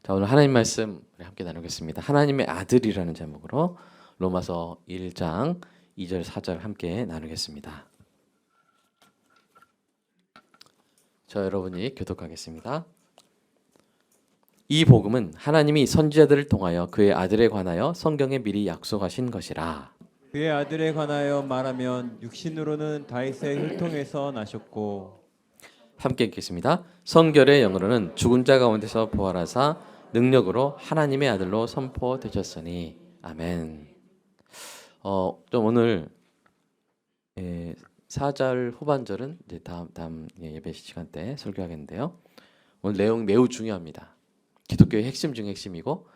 자, 오늘 하나님 말씀 함께 나누겠습니다. 하나님의 아들이라는 제목으로 로마서 1장 2절 4절 함께 나누겠습니다. 저 여러분이 교독하겠습니다. 이 복음은 하나님이 선지자들을 통하여 그의 아들에 관하여 성경에 미리 약속하신 것이라. 그의 아들에 관하여 말하면 육신으로는 다윗의 혈통에서 나셨고 함께 읽겠습니다. 성결의 영으로는 죽은 자 가운데서 부활하사 능력으로 하나님의 아들로 선포되셨으니 아멘. 좀 오늘 4절 후반절은 이제 다음 예배 시간 때 설교하겠는데요. 오늘 내용 매우 중요합니다. 기독교의 핵심 중 핵심이고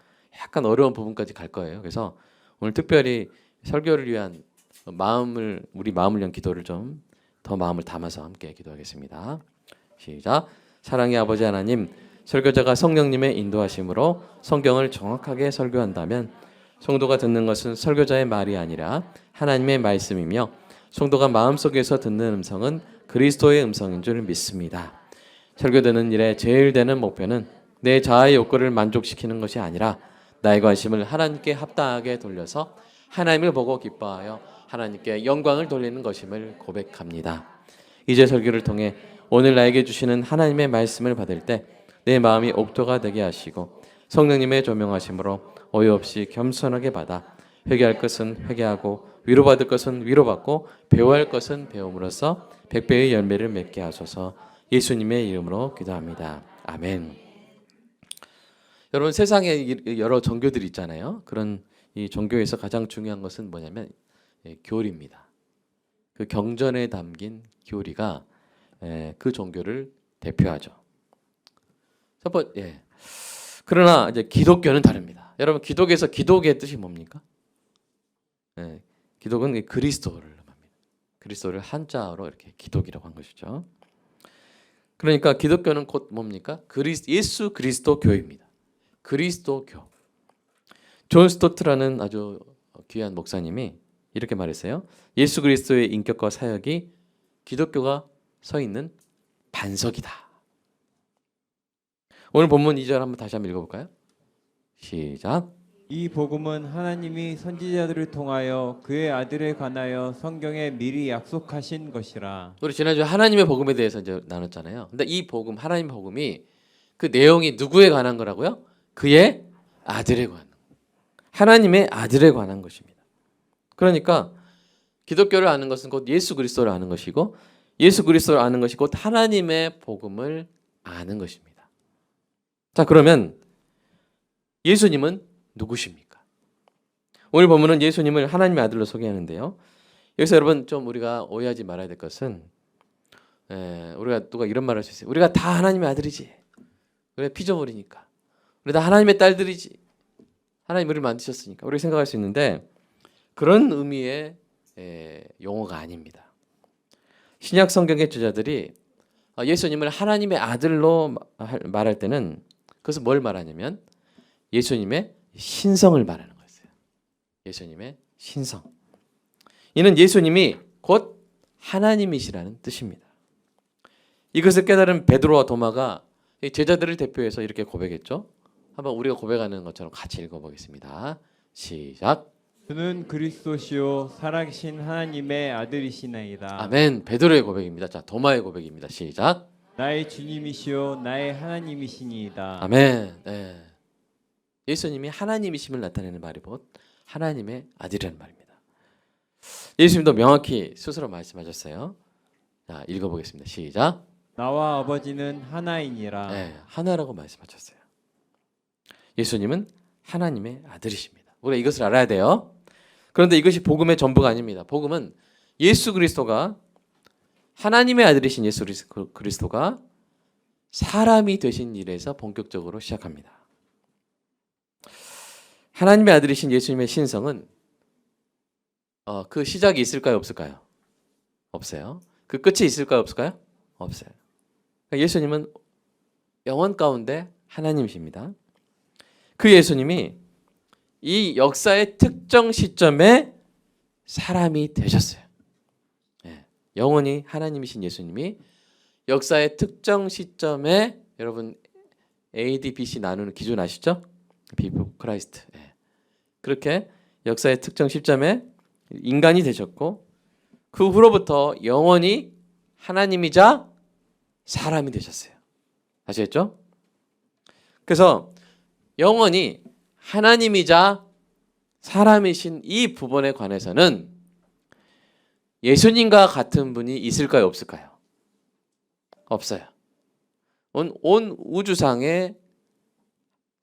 약간 어려운 부분까지 갈 거예요. 그래서 오늘 특별히 설교를 위한 우리 마음을 위한 기도를 좀 더 마음을 담아서 함께 기도하겠습니다. 시작. 사랑의 아버지 하나님, 설교자가 성령님의 인도하심으로 성경을 정확하게 설교한다면 성도가 듣는 것은 설교자의 말이 아니라 하나님의 말씀이며 성도가 마음속에서 듣는 음성은 그리스도의 음성인 줄 믿습니다. 설교되는 일에 제일 되는 목표는 내 자아의 욕구를 만족시키는 것이 아니라 나의 관심을 하나님께 합당하게 돌려서 하나님을 보고 기뻐하여 하나님께 영광을 돌리는 것임을 고백합니다. 이제 설교를 통해 오늘 나에게 주시는 하나님의 말씀을 받을 때 내 마음이 옥토가 되게 하시고 성령님의 조명하심으로 오해 없이 겸손하게 받아 회개할 것은 회개하고 위로받을 것은 위로받고 배워야 할 것은 배움으로써 백배의 열매를 맺게 하소서. 예수님의 이름으로 기도합니다. 아멘. 여러분, 세상에 여러 종교들이 있잖아요. 그런 이 종교에서 가장 중요한 것은 뭐냐면 교리입니다. 그 경전에 담긴 교리가 그 종교를 대표하죠. 그러나 이제 기독교는 다릅니다. 여러분, 기독에서 기독의 뜻이 뭡니까? 기독은 그리스도를 말합니다. 그리스도를 한자어로 이렇게 기독이라고 한 것이죠. 그러니까 기독교는 곧 뭡니까? 예수 그리스도 교입니다. 그리스도교. 존 스토트라는 아주 귀한 목사님이 이렇게 말했어요. 예수 그리스도의 인격과 사역이 기독교가 서 있는 반석이다. 오늘 본문 2절 한번 다시 한번 읽어볼까요? 시작. 이 복음은 하나님이 선지자들을 통하여 그의 아들에 관하여 성경에 미리 약속하신 것이라. 우리 지난주에 하나님의 복음에 대해서 이제 나눴잖아요. 근데 이 복음, 하나님의 복음이 그 내용이 누구에 관한 거라고요? 그의 아들에 관한, 하나님의 아들에 관한 것입니다. 그러니까 기독교를 아는 것은 곧 예수 그리스도를 아는 것이고 예수 그리스도를 아는 것이 곧 하나님의 복음을 아는 것입니다. 자, 그러면 예수님은 누구십니까? 오늘 본문은 예수님을 하나님의 아들로 소개하는데요. 여기서 여러분 좀 우리가 오해하지 말아야 될 것은 우리가 누가 이런 말을 할 수 있어요. 우리가 다 하나님의 아들이지. 우리가 피조물이니까. 우리 다 하나님의 딸들이지. 하나님 우리를 만드셨으니까. 우리가 생각할 수 있는데 그런 의미의 용어가 아닙니다. 신약 성경의 저자들이 예수님을 하나님의 아들로 말할 때는 그것은 뭘 말하냐면 예수님의 신성을 말하는 거였어요. 예수님의 신성. 이는 예수님이 곧 하나님이시라는 뜻입니다. 이것을 깨달은 베드로와 도마가 제자들을 대표해서 이렇게 고백했죠. 한번 우리가 고백하는 것처럼 같이 읽어보겠습니다. 시작. 주는 그리스도시요 살아계신 하나님의 아들이시나이다. 아멘. 베드로의 고백입니다. 자, 도마의 고백입니다. 시작. 나의 주님이시요 나의 하나님이시니이다. 아멘. 네. 예수님이 하나님이심을 나타내는 말이 곧 하나님의 아들이라는 말입니다. 예수님도 명확히 스스로 말씀하셨어요. 자, 읽어보겠습니다. 시작. 나와 아버지는 하나이니라. 네, 하나라고 말씀하셨어요. 예수님은 하나님의 아들이십니다. 우리가 이것을 알아야 돼요. 그런데 이것이 복음의 전부가 아닙니다. 복음은 예수 그리스도가 하나님의 아들이신 예수 그리스도가 사람이 되신 일에서 본격적으로 시작합니다. 하나님의 아들이신 예수님의 신성은 그 시작이 있을까요? 없을까요? 없어요. 그 끝이 있을까요? 없을까요? 없어요. 그러니까 예수님은 영원 가운데 하나님이십니다. 그 예수님이 이 역사의 특정 시점에 사람이 되셨어요. 영원히 하나님이신 예수님이 역사의 특정 시점에 여러분 AD, BC 나누는 기준 아시죠? Before Christ. 예. 그렇게 역사의 특정 시점에 인간이 되셨고 그 후로부터 영원히 하나님이자 사람이 되셨어요. 아시겠죠? 그래서 영원히 하나님이자 사람이신 이 부분에 관해서는 예수님과 같은 분이 있을까요? 없을까요? 없어요. 온 우주상에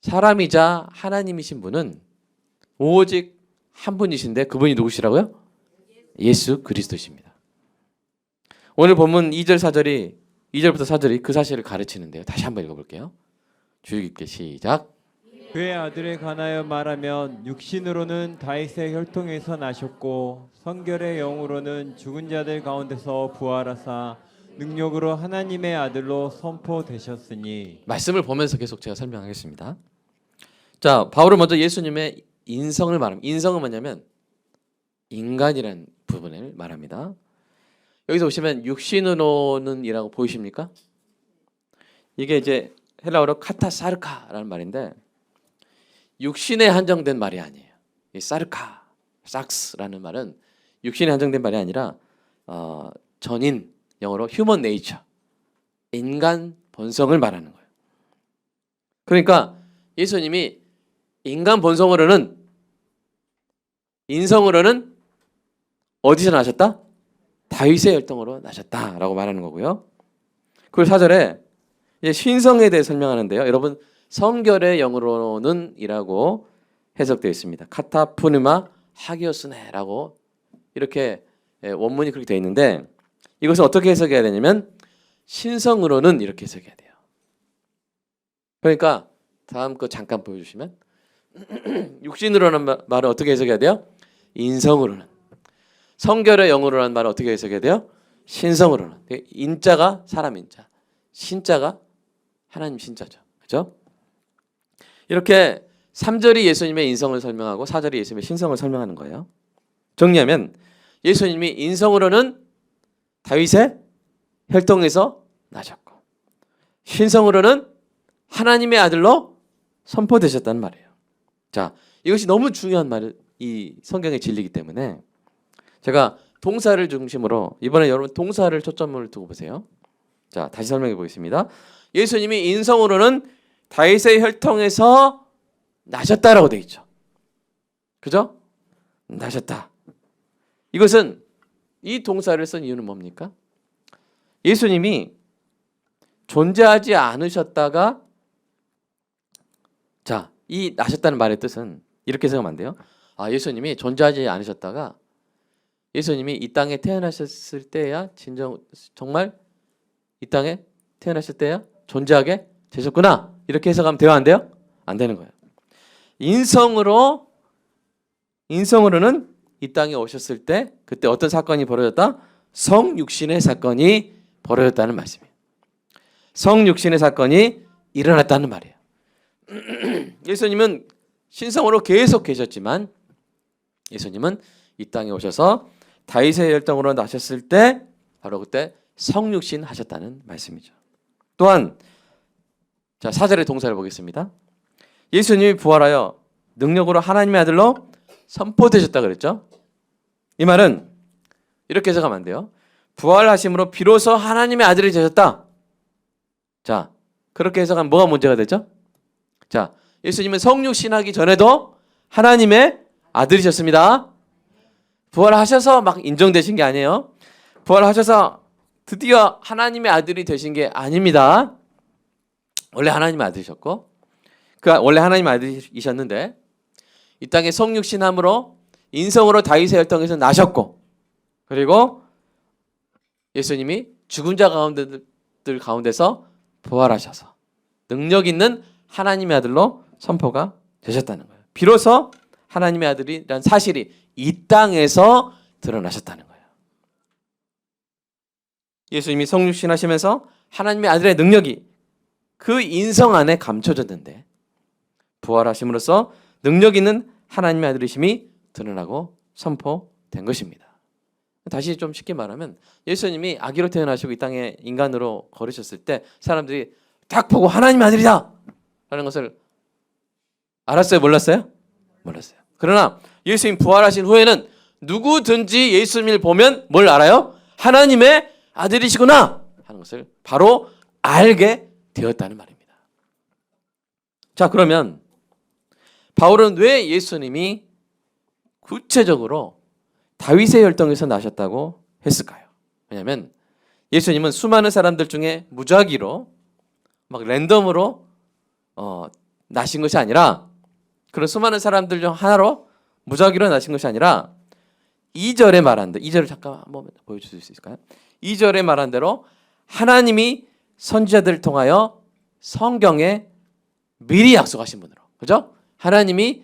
사람이자 하나님이신 분은 오직 한 분이신데 그분이 누구시라고요? 예수 그리스도십니다. 오늘 본문 2절 4절이 2절부터 4절이 그 사실을 가르치는데요. 다시 한번 읽어볼게요. 주의 깊게 시작. 그의 아들에 관하여 말하면 육신으로는 다윗의 혈통에서 나셨고 성결의 영으로는 죽은 자들 가운데서 부활하사 능력으로 하나님의 아들로 선포되셨으니. 말씀을 보면서 계속 제가 설명하겠습니다. 자, 바울은 먼저 예수님의 인성을 말합니다. 인성은 뭐냐면 인간이라는 부분을 말합니다. 여기서 보시면 육신으로는 이라고 보이십니까? 이게 이제 헬라어로 카타사르카라는 말인데 육신에 한정된 말이 아니에요. 이 사르카, sak스라는 말은 육신에 한정된 말이 아니라 전인, 영어로 human nature, 인간 본성을 말하는 거예요. 그러니까 예수님이 인간 본성으로는 인성으로는 어디서 나셨다? 다윗의 혈통으로 나셨다라고 말하는 거고요. 그리고 4절에 이제 신성에 대해 설명하는데요. 여러분 성결의 영으로는 이라고 해석되어 있습니다. 카타푸르마 하기오스네라고 이렇게 원문이 그렇게 되어 있는데 이것을 어떻게 해석해야 되냐면 신성으로는 이렇게 해석해야 돼요. 그러니까 다음 거 잠깐 보여주시면 육신으로는 말을 어떻게 해석해야 돼요? 인성으로는. 성결의 영으로는 말을 어떻게 해석해야 돼요? 신성으로는. 인자가 사람 인자, 신자가 하나님 신자죠. 그렇죠? 이렇게 3절이 예수님의 인성을 설명하고 4절이 예수님의 신성을 설명하는 거예요. 정리하면 예수님이 인성으로는 다윗의 혈통에서 나셨고 신성으로는 하나님의 아들로 선포되셨다는 말이에요. 자, 이것이 너무 중요한 말이 이 성경의 진리이기 때문에 제가 동사를 중심으로 이번에 여러분 동사를 초점을 두고 보세요. 자, 다시 설명해 보겠습니다. 예수님이 인성으로는 다윗의 혈통에서 나셨다라고 되어 있죠. 그죠? 나셨다. 이것은 이 동사를 쓴 이유는 뭡니까? 예수님이 존재하지 않으셨다가 자, 이 나셨다는 말의 뜻은 이렇게 생각하면 안 돼요. 아, 예수님이 존재하지 않으셨다가 예수님이 이 땅에 태어나셨을 때야 정말 이 땅에 태어나셨을 때야 존재하게 되셨구나. 이렇게 해석하면 돼요, 안 돼요? 안 되는 거예요. 인성으로는 이 땅에 오셨을 때 그때 어떤 사건이 벌어졌다? 성육신의 사건이 벌어졌다는 말씀이에요. 성육신의 사건이 일어났다는 말이에요. 예수님은 신성으로 계속 계셨지만 예수님은 이 땅에 오셔서 다윗의 혈통으로 나셨을 때 바로 그때 성육신 하셨다는 말씀이죠. 또한 자, 4절의 동사를 보겠습니다. 예수님이 부활하여 능력으로 하나님의 아들로 선포되셨다 그랬죠. 이 말은 이렇게 해석하면 안 돼요. 부활하심으로 비로소 하나님의 아들이 되셨다. 자, 그렇게 해석하면 뭐가 문제가 되죠? 자, 예수님은 성육신하기 전에도 하나님의 아들이셨습니다. 부활하셔서 막 인정되신 게 아니에요. 부활하셔서 드디어 하나님의 아들이 되신 게 아닙니다. 원래 하나님의 아들이셨고 원래 하나님의 아들이셨는데 이 땅에 성육신함으로 인성으로 다윗의 혈통에서 나셨고 그리고 예수님이 죽은 자 가운데서 부활하셔서 능력 있는 하나님의 아들로 선포가 되셨다는 거예요. 비로소 하나님의 아들이라는 사실이 이 땅에서 드러나셨다는 거예요. 예수님이 성육신 하시면서 하나님의 아들의 능력이 그 인성 안에 감춰졌는데 부활하심으로써 능력 있는 하나님의 아들이심이 드러나고 선포된 것입니다. 다시 좀 쉽게 말하면 예수님이 아기로 태어나시고 이 땅에 인간으로 걸으셨을 때 사람들이 딱 보고 하나님의 아들이다 하는 것을 알았어요? 몰랐어요? 몰랐어요. 그러나 예수님 부활하신 후에는 누구든지 예수님을 보면 뭘 알아요? 하나님의 아들이시구나 하는 것을 바로 알게 되었다는 말입니다. 자, 그러면 바울은 왜 예수님이 구체적으로 다윗의 혈통에서 나셨다고 했을까요? 왜냐하면 예수님은 수많은 사람들 중에 무작위로 막 랜덤으로 나신 것이 아니라, 그런 수많은 사람들 중 하나로 무작위로 나신 것이 아니라 2절에 말한 대로, 2절을 잠깐 한번 보여줄 수 있을까요? 2절에 말한 대로 하나님이 선지자들을 통하여 성경에 미리 약속하신 분으로, 그죠? 하나님이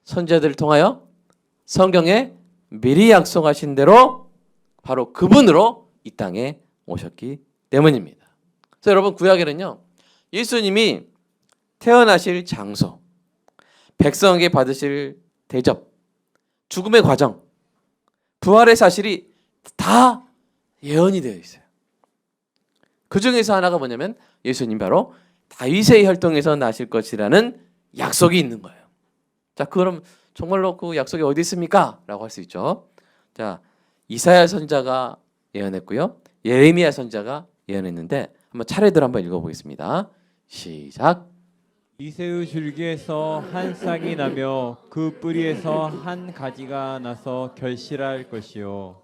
선지자들을 통하여 성경에 미리 약속하신 대로 바로 그분으로 이 땅에 오셨기 때문입니다. 그래서 여러분, 구약에는요, 예수님이 태어나실 장소, 백성에게 받으실 대접, 죽음의 과정, 부활의 사실이 다 예언이 되어 있어요. 그 중에서 하나가 뭐냐면 예수님 바로 다윗의 혈통에서 나실 것이라는 약속이 있는 거예요. 자, 그럼 정말로 그 약속이 어디 있습니까? 라고 할 수 있죠. 자, 이사야 선지자가 예언했고요, 예레미야 선지자가 예언했는데 한번 차례대로 한번 읽어보겠습니다. 시작. 이새의 줄기에서 한 싹이 나며 그 뿌리에서 한 가지가 나서 결실할 것이요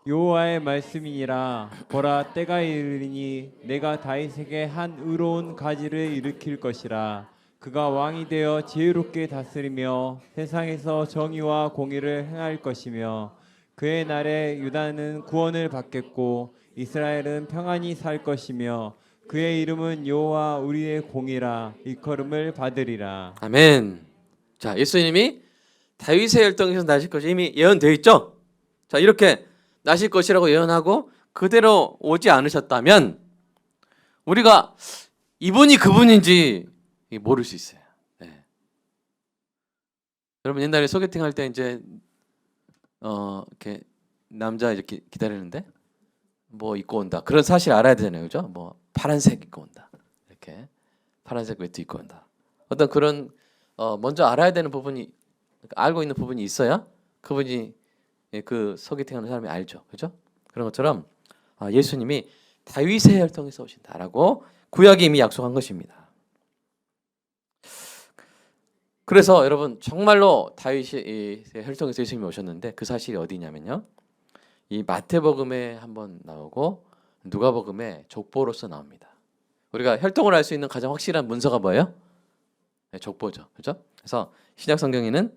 여호와의 말씀이니라. 보라, 때가 이르리니 내가 다윗에게 한 의로운 가지를 일으킬 것이라. 그가 왕이 되어 지혜롭게 다스리며 세상에서 정의와 공의를 행할 것이며 그의 날에 유다는 구원을 받겠고 이스라엘은 평안히 살 것이며 그의 이름은 여호와 우리의 공이라 일컬음을 받으리라. 아멘. 자, 예수님이 다윗의 혈통에서 나실 것이 이미 예언되어 있죠. 자, 이렇게 나실 것이라고 예언하고 그대로 오지 않으셨다면 우리가 이분이 그분인지 모를 수 있어요. 네. 여러분, 옛날에 소개팅 할 때 이제 이렇게 남자 이렇게 기다리는데 뭐 입고 온다, 그런 사실 알아야 되잖아요, 그죠? 뭐 파란색 입고 온다, 이렇게 파란색 외투 입고 온다, 어떤 그런 먼저 알아야 되는 부분이, 알고 있는 부분이 있어야 그분이 그 소개팅하는 사람이 알죠, 그죠? 그런 것처럼 예수님이 다윗의 혈통에서 오신다라고 구약이 이미 약속한 것입니다. 그래서 여러분, 정말로 다윗의 혈통에서 예수님이 오셨는데 그 사실이 어디냐면요, 이 마태복음에 한번 나오고 누가복음에 족보로서 나옵니다. 우리가 혈통을 알 수 있는 가장 확실한 문서가 뭐예요? 네, 족보죠, 그렇죠? 그래서 신약 성경에는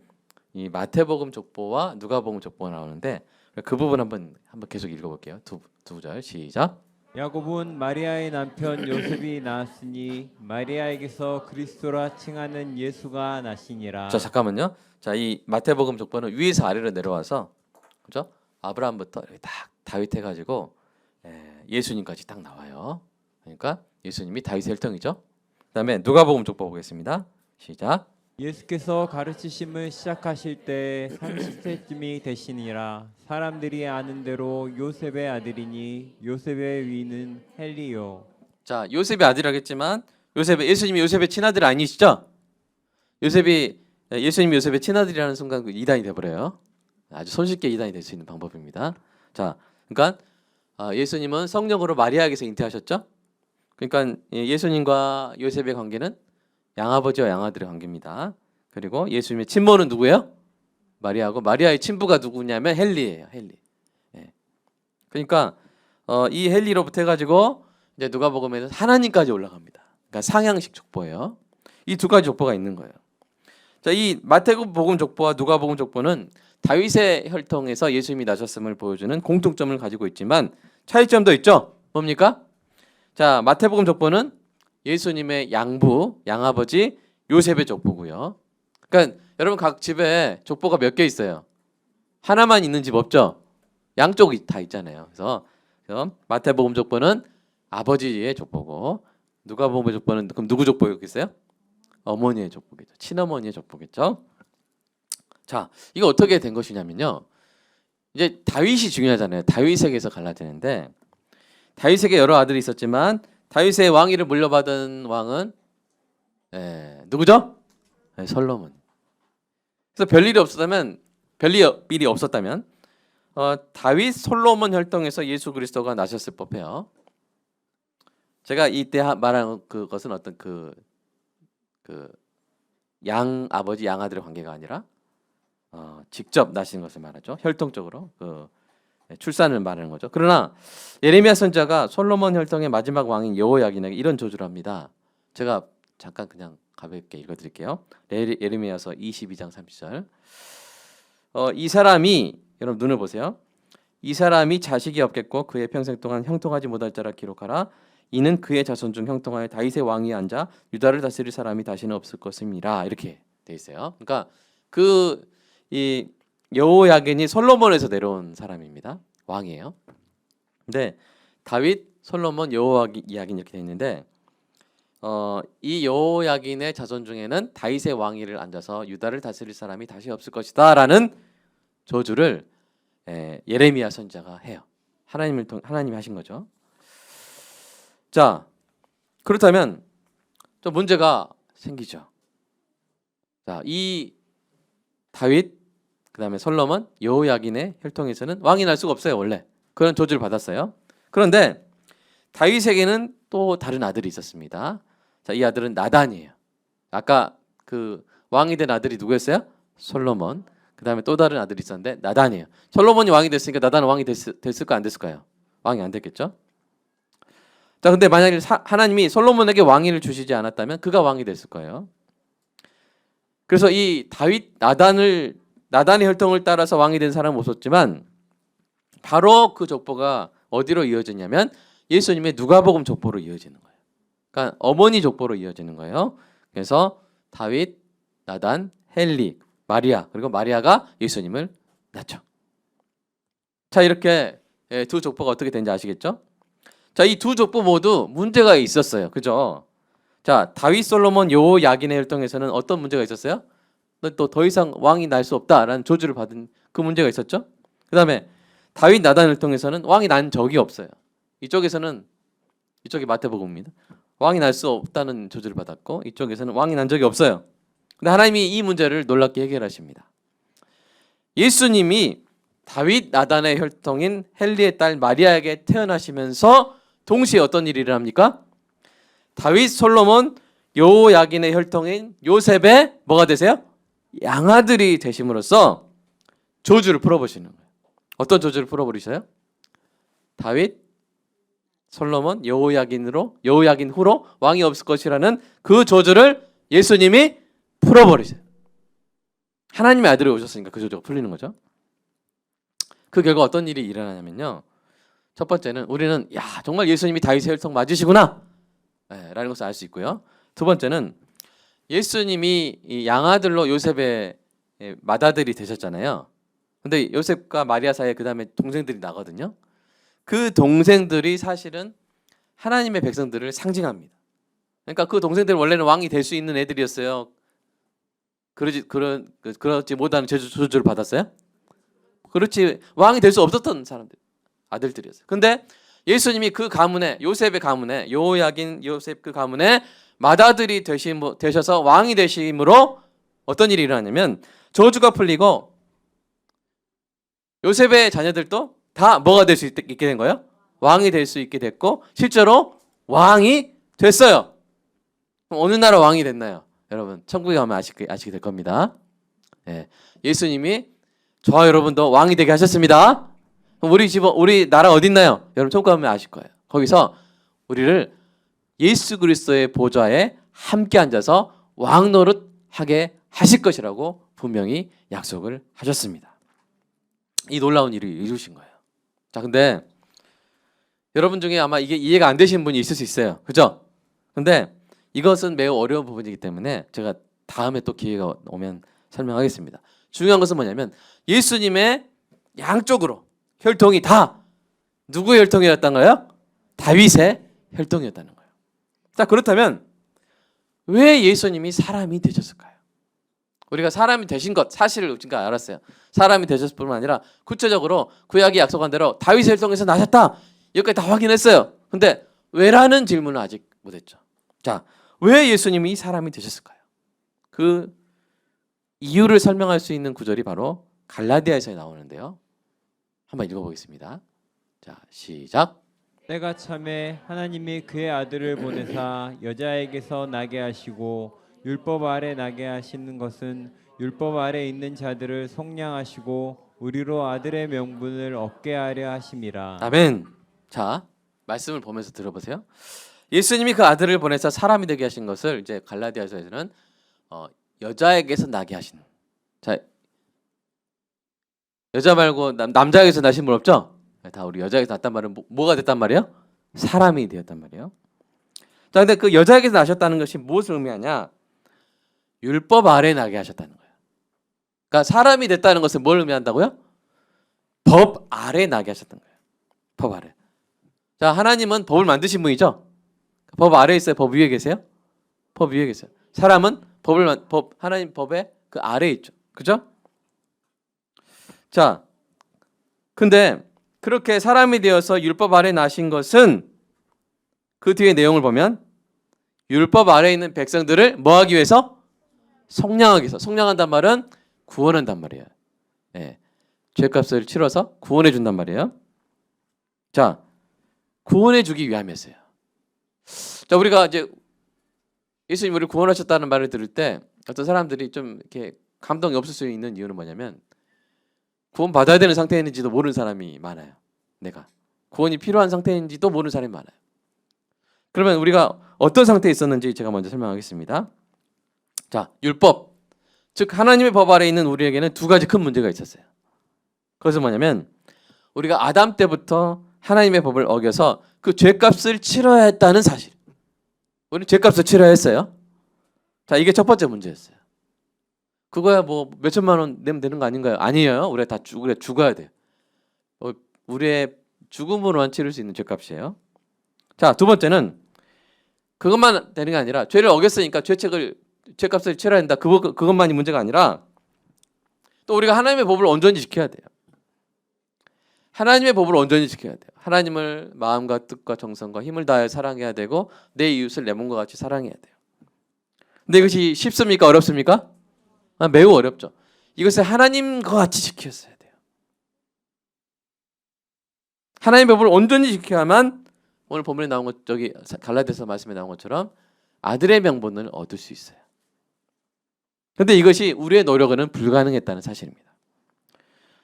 이 마태복음 족보와 누가복음 족보가 나오는데 그 부분 한번 계속 읽어볼게요. 두 구절 시작. 야곱은 마리아의 남편 요셉이 낳았으니 마리아에게서 그리스도라 칭하는 예수가 나시니라. 자, 잠깐만요. 자, 이 마태복음 족보는 위에서 아래로 내려와서, 그죠? 아브라함부터 이렇게 딱 다윗 해가지고 예수님까지 딱 나와요. 그러니까 예수님이 다윗의 혈통이죠. 그다음에 누가복음 족보 보겠습니다. 시작. 예수께서 가르치심을 시작하실 때 30세쯤이 되시니라. 사람들이 아는 대로 요셉의 아들이니 요셉의 위는 헬리요. 자, 요셉의 아들이라겠지만 예수님이 요셉의 친아들 아니시죠? 예수님이 요셉의 친아들이라는 순간 그 이단이 돼버려요. 아주 손쉽게 이단이 될 수 있는 방법입니다. 자, 그러니까 예수님은 성령으로 마리아에게서 잉태하셨죠. 그러니까 예수님과 요셉의 관계는 양아버지와 양아들의 관계입니다. 그리고 예수님의 친모는 누구예요? 마리아고, 마리아의 친부가 누구냐면 헬리예요. 헬리. 예. 그러니까 이 헬리로부터 해가지고 이제 누가복음에는 하나님까지 올라갑니다. 그러니까 상향식 족보예요. 이 두 가지 족보가 있는 거예요. 자, 이 마태복음 족보와 누가복음 족보는 다윗의 혈통에서 예수님이 나셨음을 보여주는 공통점을 가지고 있지만 차이점도 있죠. 뭡니까? 자, 마태복음 족보는 예수님의 양아버지 요셉의 족보고요. 그러니까 여러분, 각 집에 족보가 몇 개 있어요? 하나만 있는 집 없죠? 양쪽이 다 있잖아요. 그래서 마태복음 족보는 아버지의 족보고, 누가복음 족보는 그럼 누구 족보겠어요? 어머니의 족보겠죠. 친어머니의 족보겠죠. 자, 이거 어떻게 된 것이냐면요, 이제 다윗이 중요하잖아요. 다윗에게서 갈라지는데, 다윗에게 여러 아들이 있었지만 다윗의 왕위를 물려받은 왕은 누구죠? 솔로몬. 그래서 별일이 없었다면 다윗 솔로몬 혈통에서 예수 그리스도가 나셨을 법해요. 제가 이때 말한 그것은 어떤 그 양 아버지 양 아들의 관계가 아니라 직접 나신 것을 말하죠. 혈통적으로 출산을 말하는 거죠. 그러나 예레미야 선지자가 솔로몬 혈통의 마지막 왕인 여호야긴에게 이런 저주를 합니다. 제가 잠깐 그냥 가볍게 읽어드릴게요. 예레미야서 22장 30절. 이 사람이 여러분 눈을 보세요. 이 사람이 자식이 없겠고 그의 평생 동안 형통하지 못할 자라 기록하라. 이는 그의 자손 중 형통하여 다윗의 왕위에 앉아 유다를 다스릴 사람이 다시는 없을 것입니다. 이렇게 돼 있어요. 그러니까 이 여호야긴이 솔로몬에서 내려온 사람입니다. 왕이에요. 근데 다윗, 솔로몬, 여호야긴 이렇게 돼 있는데 이 여호야긴의 자손 중에는 다윗의 왕위를 앉아서 유다를 다스릴 사람이 다시 없을 것이다라는 저주를 예레미야 선지자가 해요. 하나님이 하신 거죠. 자, 그렇다면 좀 문제가 생기죠. 자, 이 다윗 그다음에 솔로몬, 여호야긴의 혈통에서는 왕이 날 수가 없어요. 원래 그런 저주를 받았어요. 그런데 다윗에게는 또 다른 아들이 있었습니다. 자, 이 아들은 나단이에요. 아까 그 왕이 된 아들이 누구였어요? 솔로몬. 그다음에 또 다른 아들이 있었는데 나단이에요. 솔로몬이 왕이 됐으니까 나단은 왕이 됐을까 안 됐을까요? 왕이 안 됐겠죠. 자, 근데 만약에 하나님이 솔로몬에게 왕위를 주시지 않았다면 그가 왕이 됐을 거예요. 그래서 이 다윗 나단의 혈통을 따라서 왕이 된 사람은 없었지만 바로 그 족보가 어디로 이어졌냐면 예수님의 누가복음 족보로 이어지는 거예요. 그러니까 어머니 족보로 이어지는 거예요. 그래서 다윗, 나단, 헬리, 마리아, 그리고 마리아가 예수님을 낳죠. 자, 이렇게 두 족보가 어떻게 된지 아시겠죠? 자, 이 두 족보 모두 문제가 있었어요. 그죠? 자, 다윗, 솔로몬, 여호야긴의 혈통에서는 어떤 문제가 있었어요? 또 더 이상 왕이 날 수 없다라는 저주를 받은 그 문제가 있었죠. 그다음에 다윗, 나단 혈통에서는 왕이 난 적이 없어요. 이쪽이 마태복음입니다. 왕이 날 수 없다는 저주를 받았고 이쪽에서는 왕이 난 적이 없어요. 근데 하나님이 이 문제를 놀랍게 해결하십니다. 예수님이 다윗, 나단의 혈통인 헬리의 딸 마리아에게 태어나시면서 동시에 어떤 일이 일어납니까? 다윗, 솔로몬, 여호야긴의 혈통인 요셉의 뭐가 되세요? 양아들이 되심으로써 저주를 풀어보시는 거예요. 어떤 저주를 풀어버리셔요? 다윗, 솔로몬, 여호야긴 후로 왕이 없을 것이라는 그 저주를 예수님이 풀어버리세요. 하나님의 아들이 오셨으니까 그 저주가 풀리는 거죠. 그 결과 어떤 일이 일어나냐면요. 첫 번째는 우리는 정말 예수님이 다윗의 혈통 맞으시구나 라는 것을 알 수 있고요. 두 번째는 예수님이 이 양아들로 요셉의 맏아들이 되셨잖아요. 근데 요셉과 마리아 사이에 그 다음에 동생들이 나거든요. 그 동생들이 사실은 하나님의 백성들을 상징합니다. 그러니까 그 동생들은 원래는 왕이 될 수 있는 애들이었어요. 그렇지 못하는 저주를 받았어요? 그렇지 왕이 될 수 없었던 사람들, 아들들이었어요. 근데 예수님이 그 가문에, 요셉의 가문에, 여호야긴 요셉 그 가문에 맏아들이 되셔서 왕이 되심으로 어떤 일이 일어나냐면 저주가 풀리고 요셉의 자녀들도 다 뭐가 될 수 있게 된 거예요? 왕이 될 수 있게 됐고 실제로 왕이 됐어요. 그럼 어느 나라 왕이 됐나요? 여러분 천국에 가면 아시게 될 겁니다. 예수님이 저와 여러분도 왕이 되게 하셨습니다. 그럼 우리 나라 어디 있나요? 여러분 천국 가면 아실 거예요. 거기서 우리를 예수 그리스도의 보좌에 함께 앉아서 왕 노릇하게 하실 것이라고 분명히 약속을 하셨습니다. 이 놀라운 일을 이루신 거예요. 자, 근데 여러분 중에 아마 이게 이해가 안 되시는 분이 있을 수 있어요. 그죠? 근데 이것은 매우 어려운 부분이기 때문에 제가 다음에 또 기회가 오면 설명하겠습니다. 중요한 것은 뭐냐면 예수님의 양쪽으로 혈통이 다 누구의 혈통이었던가요? 다윗의 혈통이었다는 거예요. 자, 그렇다면 왜 예수님이 사람이 되셨을까요? 우리가 사람이 되신 것 사실을 지금까지 알았어요. 사람이 되셨을 뿐만 아니라 구체적으로 구약이 약속한 대로 다윗의 혈통에서 나셨다. 여기까지 다 확인했어요. 근데 왜라는 질문을 아직 못했죠. 자, 왜 예수님이 사람이 되셨을까요? 그 이유를 설명할 수 있는 구절이 바로 갈라디아에서 나오는데요. 한번 읽어보겠습니다. 자, 시작. 때가 참에 하나님이 그의 아들을 보내사 여자에게서 나게 하시고 율법 아래 나게 하시는 것은 율법 아래 있는 자들을 속량하시고 우리로 아들의 명분을 얻게 하려 하심이라. 아멘. 자, 말씀을 보면서 들어보세요. 예수님이 그 아들을 보내서 사람이 되게 하신 것을 이제 갈라디아서에서는 여자에게서 나게 하신. 자, 여자 말고 남자에게서 나신 분 없죠? 다 우리 여자에게서 났단 말은 뭐가 됐단 말이에요? 사람이 되었단 말이에요. 자, 근데 그 여자에게서 나셨다는 것이 무엇을 의미하냐? 율법 아래 나게 하셨다는 거예요. 그러니까 사람이 됐다는 것은 뭘 의미한다고요? 법 아래 나게 하셨던 거예요. 법 아래. 자, 하나님은 법을 만드신 분이죠. 법 아래 있어요? 법 위에 계세요? 법 위에 계세요. 사람은 하나님 법의 그 아래에 있죠. 그죠? 자, 근데 그렇게 사람이 되어서 율법 아래 나신 것은 그 뒤에 내용을 보면 율법 아래에 있는 백성들을 뭐 하기 위해서? 속량하기 위해서. 속량한단 말은 구원한단 말이에요. 예. 죄값을 치러서 구원해 준단 말이에요. 자, 구원해 주기 위함이었어요. 자, 우리가 이제 예수님 우리를 구원하셨다는 말을 들을 때 어떤 사람들이 좀 이렇게 감동이 없을 수 있는 이유는 뭐냐면 구원 받아야 되는 상태인지도 모르는 사람이 많아요. 내가 구원이 필요한 상태인지도 모르는 사람이 많아요. 그러면 우리가 어떤 상태에 있었는지 제가 먼저 설명하겠습니다. 자, 율법, 즉 하나님의 법 아래 있는 우리에게는 두 가지 큰 문제가 있었어요. 그것은 뭐냐면 우리가 아담 때부터 하나님의 법을 어겨서 그 죄값을 치러야 했다는 사실. 우리는 죄값을 치러야 했어요. 자, 이게 첫 번째 문제였어요. 그거야 뭐 몇천만 원 내면 되는 거 아닌가요? 아니에요. 우리가 다 죽어야 돼요. 우리의 죽음으로만 치를 수 있는 죄값이에요. 자, 두 번째는 그것만 되는 게 아니라 죄를 어겼으니까 죄값을 치러야 된다. 그것만이 문제가 아니라 또 우리가 하나님의 법을 온전히 지켜야 돼요. 하나님의 법을 온전히 지켜야 돼요. 하나님을 마음과 뜻과 정성과 힘을 다해 사랑해야 되고 내 이웃을 내 몸과 같이 사랑해야 돼요. 근데 이것이 쉽습니까? 어렵습니까? 매우 어렵죠. 이것을 하나님과 같이 지켰어야 돼요. 하나님의 법을 온전히 지켜야만 오늘 본문에 나온 것 저기 갈라디아서 말씀에 나온 것처럼 아들의 명분을 얻을 수 있어요. 그런데 이것이 우리의 노력으로는 불가능했다는 사실입니다.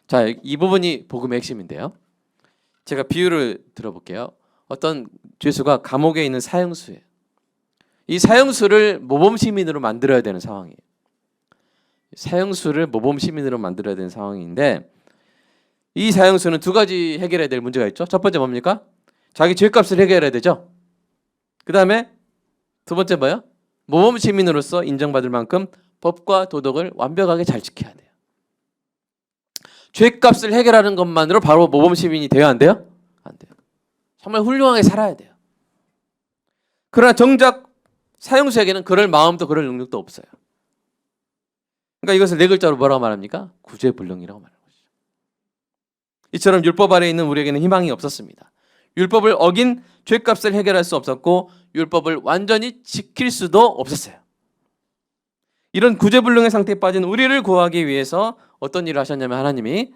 자, 이 부분이 복음의 핵심인데요. 제가 비유를 들어볼게요. 어떤 죄수가 감옥에 있는 사형수예요. 이 사형수를 모범 시민으로 만들어야 되는 상황이에요. 사형수를 모범 시민으로 만들어야 되는 상황인데 이 사형수는 두 가지 해결해야 될 문제가 있죠. 첫 번째 뭡니까? 자기 죄값을 해결해야 되죠. 그 다음에 두 번째 뭐예요? 모범 시민으로서 인정받을 만큼 법과 도덕을 완벽하게 잘 지켜야 돼요. 죄값을 해결하는 것만으로 바로 모범 시민이 돼야 안 돼요? 안 돼요. 정말 훌륭하게 살아야 돼요. 그러나 정작 사형수에게는 그럴 마음도 그럴 능력도 없어요. 그러니까 이것을 네 글자로 뭐라고 말합니까? 구제불능이라고 말하는 것이죠. 이처럼 율법 아래에 있는 우리에게는 희망이 없었습니다. 율법을 어긴 죄값을 해결할 수 없었고 율법을 완전히 지킬 수도 없었어요. 이런 구제불능의 상태에 빠진 우리를 구하기 위해서 어떤 일을 하셨냐면 하나님이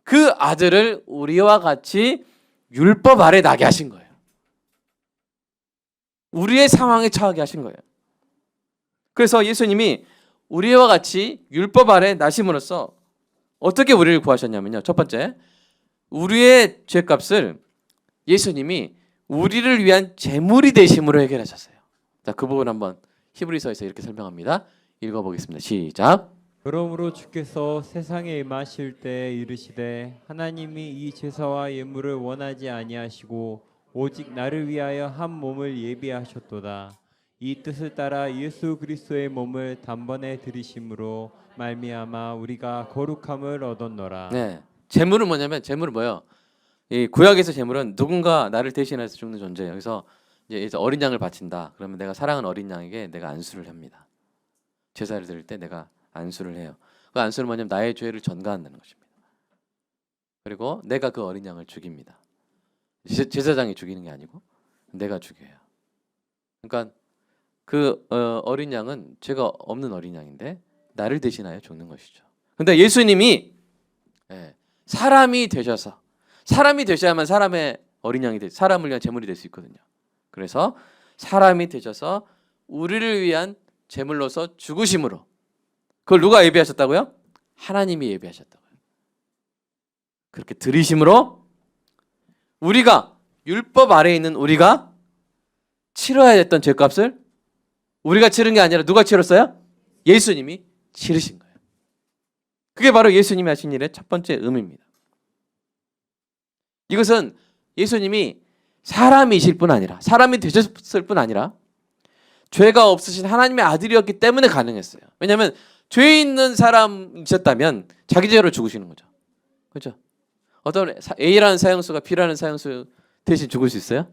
그 아들을 우리와 같이 율법 아래 나게 하신 거예요. 우리의 상황에 처하게 하신 거예요. 그래서 예수님이 우리와 같이 율법 아래 나심으로써 어떻게 우리를 구하셨냐면요. 첫 번째, 우리의 죄값을 예수님이 우리를 위한 제물이 되심으로 해결하셨어요. 자, 그 부분 한번 히브리서에서 이렇게 설명합니다. 읽어보겠습니다. 시작. 그러므로 주께서 세상에 임하실 때 이르시되 하나님이 이 제사와 예물을 원하지 아니하시고 오직 나를 위하여 한 몸을 예비하셨도다. 이 뜻을 따라 예수 그리스도의 몸을 단번에 드리심으로 말미암아 우리가 거룩함을 얻었노라. 네, 제물은 뭐냐면 제물은 뭐예요? 이 구약에서 제물은 누군가 나를 대신해서 죽는 존재예요. 그래서 이제 어린 양을 바친다. 그러면 내가 사랑하는 어린 양에게 내가 안수를 합니다. 제사를 드릴 때 내가 안수를 해요. 그 안수는 뭐냐면 나의 죄를 전가한다는 것입니다. 그리고 내가 그 어린 양을 죽입니다. 제사장이 죽이는 게 아니고 내가 죽여요. 그러니까 그 어린 양은 죄가 없는 어린 양인데 나를 대신하여 죽는 것이죠. 근데 예수님이 사람이 되셔서 사람이 되셔야만 사람의 어린 양이 사람을 위한 제물이 될 수 있거든요. 그래서 사람이 되셔서 우리를 위한 제물로서 죽으심으로 그걸 누가 예비하셨다고요? 하나님이 예비하셨다고요. 그렇게 들이심으로 우리가 율법 아래에 있는 우리가 치러야 했던 죄값을 우리가 치른 게 아니라 누가 치렀어요? 예수님이 치르신 거예요. 그게 바로 예수님이 하신 일의 첫 번째 의미입니다. 이것은 예수님이 사람이실 뿐 아니라 사람이 되셨을 뿐 아니라 죄가 없으신 하나님의 아들이었기 때문에 가능했어요. 왜냐하면 죄 있는 사람이셨다면 자기 죄로 죽으시는 거죠. 그렇죠? 어떤 A라는 사형수가 B라는 사형수 대신 죽을 수 있어요?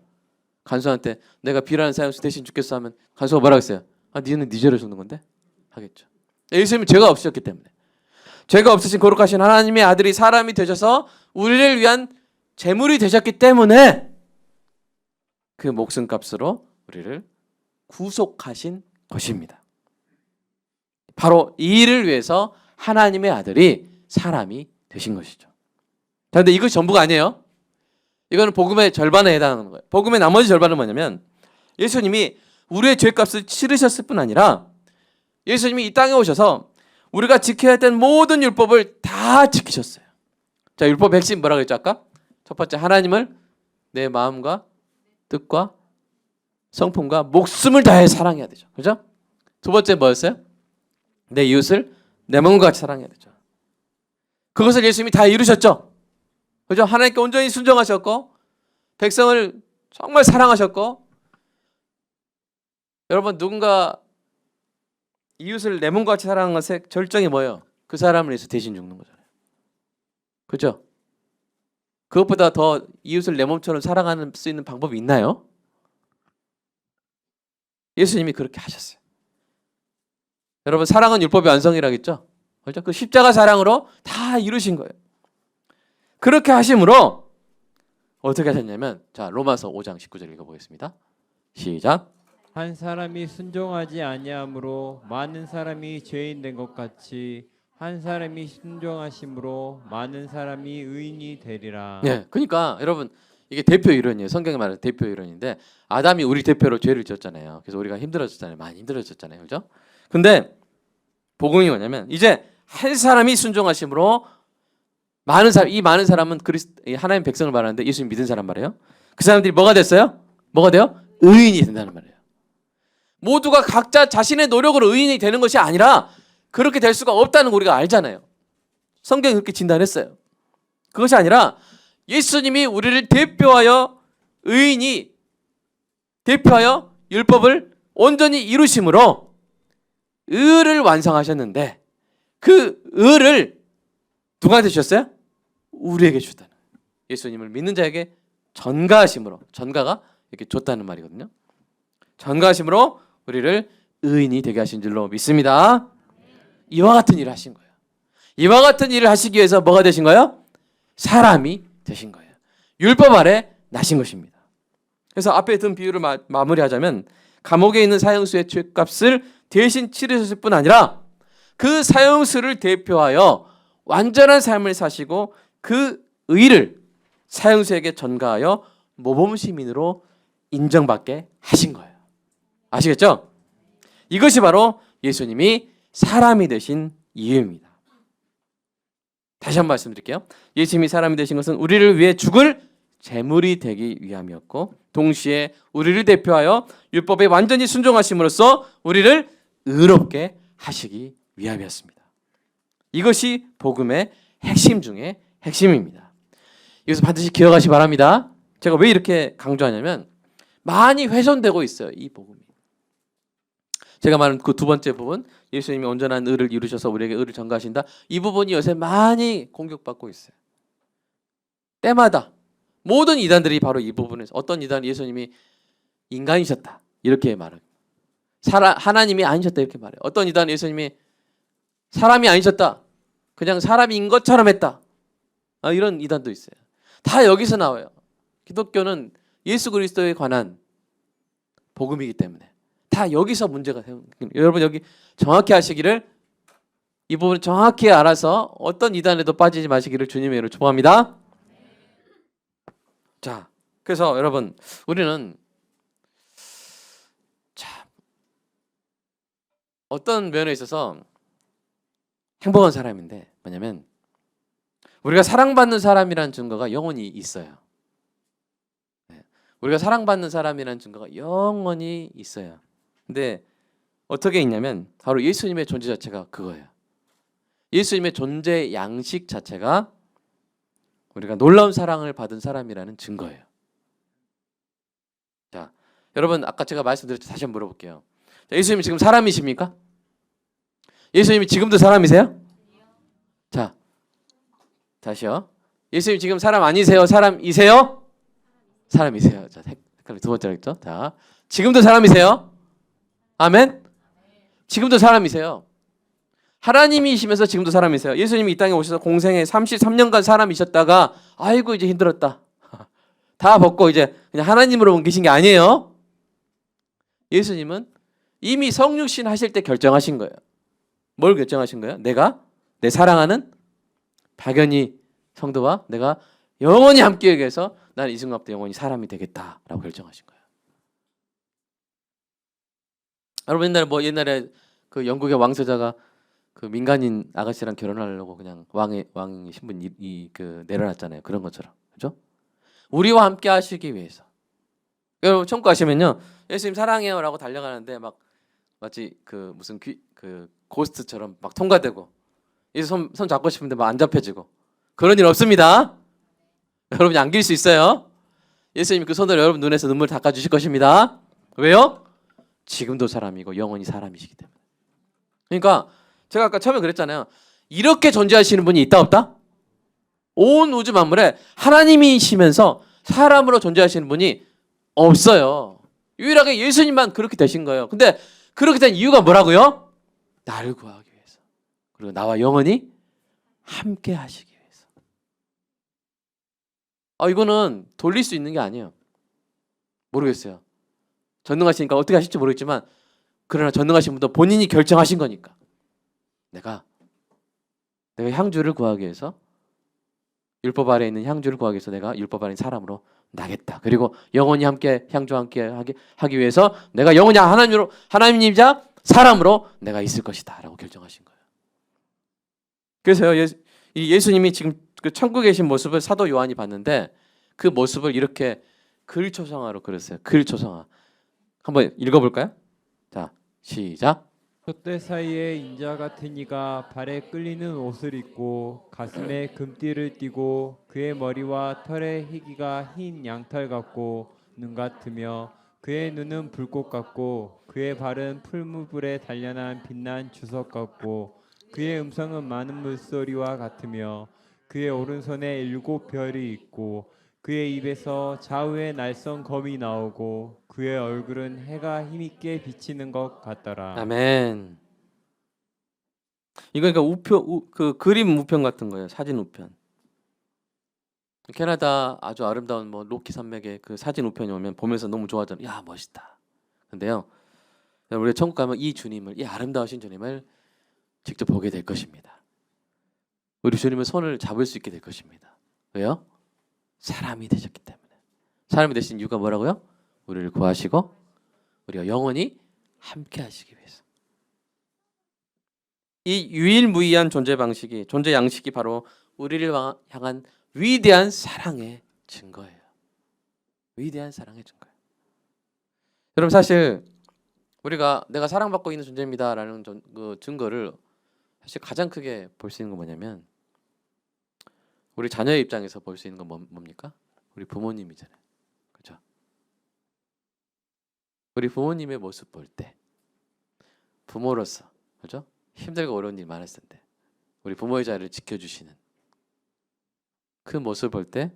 간수한테 내가 B라는 사형수 대신 죽겠어 하면 간수가 뭐라고 했어요? 아, 니는 네 죄로 죽는 건데? 하겠죠. 예수님은 죄가 없으셨기 때문에 죄가 없으신 거룩하신 하나님의 아들이 사람이 되셔서 우리를 위한 제물이 되셨기 때문에 그 목숨값으로 우리를 구속하신 것입니다. 바로 이 일을 위해서 하나님의 아들이 사람이 되신 것이죠. 자, 근데 이것이 전부가 아니에요. 이거는 복음의 절반에 해당하는 거예요. 복음의 나머지 절반은 뭐냐면 예수님이 우리의 죄값을 치르셨을 뿐 아니라 예수님이 이 땅에 오셔서 우리가 지켜야 했던 모든 율법을 다 지키셨어요. 자, 율법의 핵심 뭐라고 했죠 아까? 첫 번째, 하나님을 내 마음과 뜻과 성품과 목숨을 다해 사랑해야 되죠. 그죠? 두 번째 뭐였어요? 내 이웃을 내 몸과 같이 사랑해야 되죠. 그것을 예수님이 다 이루셨죠. 그죠? 하나님께 온전히 순종하셨고 백성을 정말 사랑하셨고 여러분 누군가 이웃을 내 몸과 같이 사랑하는 것의 절정이 뭐예요? 그 사람을 위해서 대신 죽는 거잖아요. 그죠? 그것보다 더 이웃을 내 몸처럼 사랑할 수 있는 방법이 있나요? 예수님이 그렇게 하셨어요. 여러분 사랑은 율법의 완성이라겠죠? 그렇죠? 그 십자가 사랑으로 다 이루신 거예요. 그렇게 하심으로 어떻게 하셨냐면 자 로마서 5장 19절 읽어보겠습니다. 시작. 한 사람이 순종하지 아니함으로 많은 사람이 죄인 된 것 같이 한 사람이 순종하심으로 많은 사람이 의인이 되리라. 네, 그러니까 여러분 이게 대표 이론이에요. 성경에 말하는 대표 이론인데 아담이 우리 대표로 죄를 지었잖아요. 그래서 우리가 힘들어졌잖아요. 많이 힘들어졌잖아요. 그죠? 근데 복음이 뭐냐면 이제 한 사람이 순종하심으로 이 많은 사람은 하나님 백성을 말하는데 예수님 믿은 사람 말이에요. 그 사람들이 뭐가 됐어요? 뭐가 돼요? 의인이 된다는 말이에요. 모두가 각자 자신의 노력으로 의인이 되는 것이 아니라 그렇게 될 수가 없다는 거 우리가 알잖아요. 성경이 그렇게 진단했어요. 그것이 아니라 예수님이 우리를 대표하여 율법을 온전히 이루심으로 의를 완성하셨는데 그 의를 누구한테 주셨어요? 우리에게 주셨다는 거예요. 예수님을 믿는 자에게 전가하심으로 전가가 이렇게 줬다는 말이거든요. 전가하심으로 우리를 의인이 되게 하신 줄로 믿습니다. 이와 같은 일을 하신 거예요. 이와 같은 일을 하시기 위해서 뭐가 되신 거예요? 사람이 되신 거예요. 율법 아래 나신 것입니다. 그래서 앞에 든 비유를 마무리하자면 감옥에 있는 사형수의 죄값을 대신 치르셨을 뿐 아니라 그 사형수를 대표하여 완전한 삶을 사시고 그 의를 사형수에게 전가하여 모범 시민으로 인정받게 하신 거예요. 아시겠죠? 이것이 바로 예수님이 사람이 되신 이유입니다. 다시 한번 말씀드릴게요. 예수님이 사람이 되신 것은 우리를 위해 죽을 제물이 되기 위함이었고 동시에 우리를 대표하여 율법에 완전히 순종하심으로써 우리를 의롭게 하시기 위함이었습니다. 이것이 복음의 핵심 중에 핵심입니다. 이것을 반드시 기억하시기 바랍니다. 제가 왜 이렇게 강조하냐면 많이 훼손되고 있어요. 이 복음이. 제가 말한 그 두 번째 부분 예수님이 온전한 의를 이루셔서 우리에게 의를 전가하신다. 이 부분이 요새 많이 공격받고 있어요. 때마다 모든 이단들이 바로 이 부분에서 어떤 이단은 예수님이 인간이셨다 이렇게 말해요. 하나님이 아니셨다 이렇게 말해요. 어떤 이단은 예수님이 사람이 아니셨다. 그냥 사람인 것처럼 했다. 이런 이단도 있어요. 다 여기서 나와요. 기독교는 예수 그리스도에 관한 복음이기 때문에 다 여기서 문제가 생겨요. 여러분 여기 정확히 하시기를, 이 부분 정확히 알아서 어떤 이단에도 빠지지 마시기를 주님의 이름으로 축복합니다. 자, 그래서 여러분 우리는 참 어떤 면에 있어서 행복한 사람인데 뭐냐면 우리가 사랑받는 사람이라는 증거가 영원히 있어요. 우리가 사랑받는 사람이라는 증거가 영원히 있어요. 근데 어떻게 있냐면 바로 예수님의 존재 자체가 그거예요. 예수님의 존재 양식 자체가 우리가 놀라운 사랑을 받은 사람이라는 증거예요. 자, 여러분 아까 제가 말씀드렸죠. 다시 한번 물어볼게요. 자, 예수님이 지금 사람이십니까? 예수님이 지금도 사람이세요? 자, 다시요. 예수님 지금 사람 아니세요? 사람이세요? 사람이세요. 자, 색깔 두 번째로 했죠. 자, 지금도 사람이세요? 아멘. 지금도 사람이세요. 하나님이시면서 지금도 사람이세요. 예수님이 이 땅에 오셔서 공생에 33년간 사람이셨다가 아이고 이제 힘들었다. 다 벗고 이제 그냥 하나님으로 옮기신 게 아니에요. 예수님은 이미 성육신 하실 때 결정하신 거예요. 뭘 결정하신 거예요? 내가 내 사랑하는 박연희 성도와 내가 영원히 함께 하기 위해서 나는 이 순간부터 영원히 사람이 되겠다라고 결정하신 거예요. 여러분 옛날에 그 영국의 왕세자가 그 민간인 아가씨랑 결혼하려고 그냥 왕의 신분 그 내려놨잖아요. 그런 것처럼, 그죠? 우리와 함께 하시기 위해서. 여러분 천국 가시면요, 예수님 사랑해요라고 달려가는데 막 마치 그 무슨 그 고스트처럼 막 통과되고, 예수 손 잡고 싶은데 막 안 잡혀지고 그런 일 없습니다. 여러분이 안길 수 있어요. 예수님 그 손으로 여러분 눈에서 눈물 닦아주실 것입니다. 왜요? 지금도 사람이고 영원히 사람이시기 때문에. 그러니까 제가 아까 처음에 그랬잖아요. 이렇게 존재하시는 분이 있다 없다? 온 우주 만물에 하나님이시면서 사람으로 존재하시는 분이 없어요. 유일하게 예수님만 그렇게 되신 거예요. 근데 그렇게 된 이유가 뭐라고요? 나를 구하기 위해서. 그리고 나와 영원히 함께 하시기 위해서. 이거는 돌릴 수 있는 게 아니에요. 모르겠어요. 전능하시니까 어떻게 하실지 모르겠지만, 그러나 전능하신 분도 본인이 결정하신 거니까 내가 향주를 구하기 위해서, 율법 아래에 있는 향주를 구하기 위해서 내가 율법 아래인 사람으로 나겠다. 그리고 영원히 함께 향주와 함께 하기 위해서 내가 영원히 하나님이자 사람으로 내가 있을 것이다 라고 결정하신 거예요. 그래서요, 예수님이 지금 그 천국에 계신 모습을 사도 요한이 봤는데 그 모습을 이렇게 글초상화로 그렸어요. 글초상화. 한번 읽어볼까요? 자, 시작. 촛대 사이에 인자 같은 이가 발에 끌리는 옷을 입고 가슴에 금띠를 띠고 그의 머리와 털의 희기가 흰 양털 같고 눈 같으며 그의 눈은 불꽃 같고 그의 발은 풀무불에 단련한 빛난 주석 같고 그의 음성은 많은 물소리와 같으며 그의 오른손에 7별이 있고 그의 입에서 좌우에 날선 검이 나오고 그의 얼굴은 해가 힘있게 비치는 것 같더라. 아멘. 이거 그러니까 그 그림 우편 같은 거예요. 사진 우편. 캐나다 아주 아름다운 뭐 로키 산맥의 그 사진 우편이 오면 보면서 너무 좋아하잖아요. 야, 멋있다. 근데요, 우리 천국 가면 이 주님을, 이 아름다우신 주님을 직접 보게 될 것입니다. 우리 주님의 손을 잡을 수 있게 될 것입니다. 왜요? 사람이 되셨기 때문에. 사람이 되신 이유가 뭐라고요? 우리를 구하시고 우리가 영원히 함께 하시기 위해서. 이 유일무이한 존재 방식이, 존재 양식이 바로 우리를 향한 위대한 사랑의 증거예요. 위대한 사랑의 증거예요. 여러분 사실 우리가 내가 사랑받고 있는 존재입니다라는 그 증거를 사실 가장 크게 볼 수 있는 건 뭐냐면, 우리 자녀의 입장에서 볼 수 있는 건 뭡니까? 우리 부모님이잖아요. 그렇죠? 우리 부모님의 모습 볼 때, 부모로서, 그렇죠? 힘들고 어려운 일 많았을 텐데 우리 부모의 자리를 지켜주시는 그 모습을 볼 때,